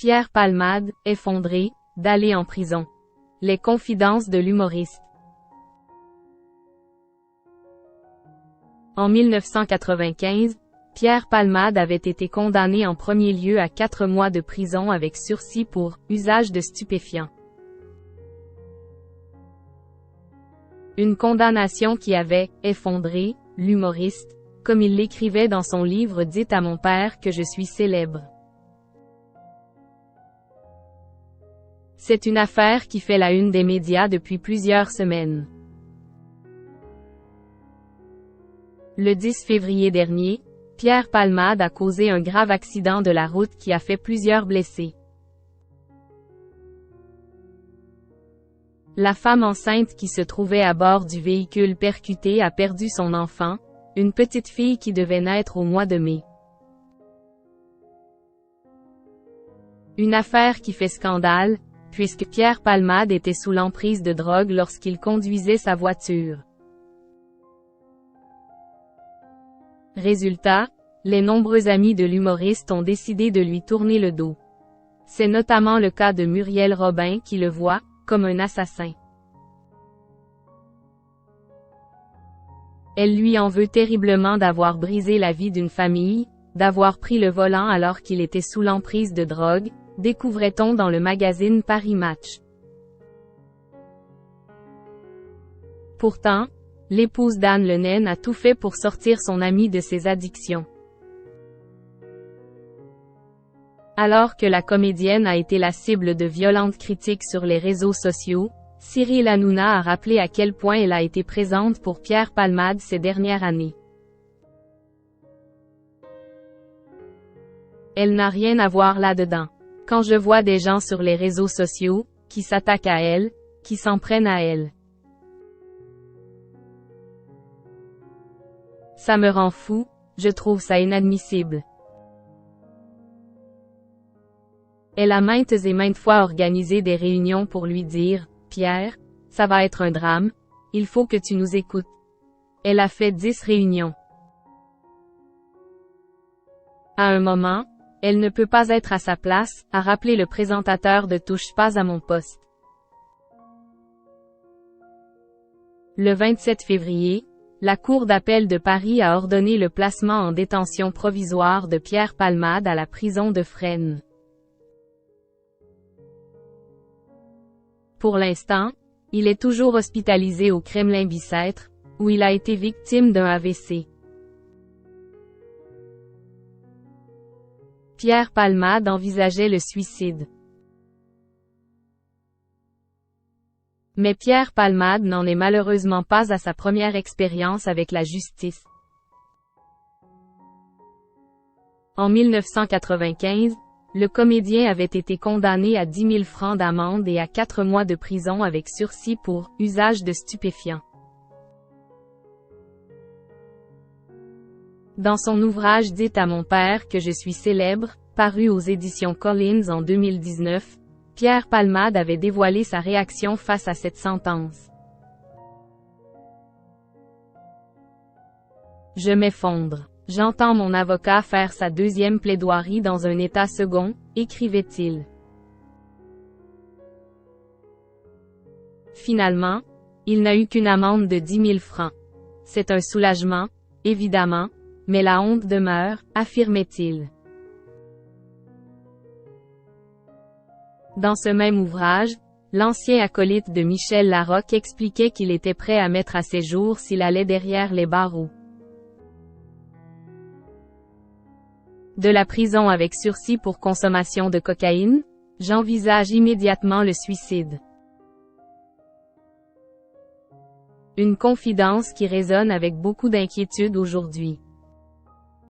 Pierre Palmade, effondré, d'aller en prison. Les confidences de l'humoriste. En 1995, Pierre Palmade avait été condamné en premier lieu à 4 mois de prison avec sursis pour « usage de stupéfiants ». Une condamnation qui avait « effondré » l'humoriste, comme il l'écrivait dans son livre « Dites à mon père que je suis célèbre ». C'est une affaire qui fait la une des médias depuis plusieurs semaines. Le 10 février dernier, Pierre Palmade a causé un grave accident de la route qui a fait plusieurs blessés. La femme enceinte qui se trouvait à bord du véhicule percuté a perdu son enfant, une petite fille qui devait naître au mois de mai. Une affaire qui fait scandale, puisque Pierre Palmade était sous l'emprise de drogue lorsqu'il conduisait sa voiture. Résultat, les nombreux amis de l'humoriste ont décidé de lui tourner le dos. C'est notamment le cas de Muriel Robin qui le voit comme un assassin. Elle lui en veut terriblement d'avoir brisé la vie d'une famille, d'avoir pris le volant alors qu'il était sous l'emprise de drogue, découvrait-on dans le magazine Paris Match. Pourtant, l'épouse d'Anne Le Naine a tout fait pour sortir son ami de ses addictions. Alors que la comédienne a été la cible de violentes critiques sur les réseaux sociaux, Cyril Hanouna a rappelé à quel point elle a été présente pour Pierre Palmade ces dernières années. Elle n'a rien à voir là-dedans. Quand je vois des gens sur les réseaux sociaux, qui s'attaquent à elle, qui s'en prennent à elle. Ça me rend fou, je trouve ça inadmissible. Elle a maintes et maintes fois organisé des réunions pour lui dire « Pierre, ça va être un drame, il faut que tu nous écoutes ». Elle a fait 10 réunions. À un moment, elle ne peut pas être à sa place, a rappelé le présentateur de Touche pas à mon poste. Le 27 février, la Cour d'appel de Paris a ordonné le placement en détention provisoire de Pierre Palmade à la prison de Fresnes. Pour l'instant, il est toujours hospitalisé au Kremlin-Bicêtre, où il a été victime d'un AVC. Pierre Palmade envisageait le suicide. Mais Pierre Palmade n'en est malheureusement pas à sa première expérience avec la justice. En 1995, le comédien avait été condamné à 10 000 francs d'amende et à 4 mois de prison avec sursis pour « usage de stupéfiants ». Dans son ouvrage « Dites à mon père que je suis célèbre », paru aux éditions Collins en 2019, Pierre Palmade avait dévoilé sa réaction face à cette sentence. « Je m'effondre. J'entends mon avocat faire sa deuxième plaidoirie dans un état second, » écrivait-il. Finalement, il n'a eu qu'une amende de 10 000 francs. C'est un soulagement, évidemment, mais la honte demeure, affirmait-il. Dans ce même ouvrage, l'ancien acolyte de Michel Larocque expliquait qu'il était prêt à mettre à ses jours s'il allait derrière les barreaux. De la prison avec sursis pour consommation de cocaïne, j'envisage immédiatement le suicide. Une confidence qui résonne avec beaucoup d'inquiétude aujourd'hui.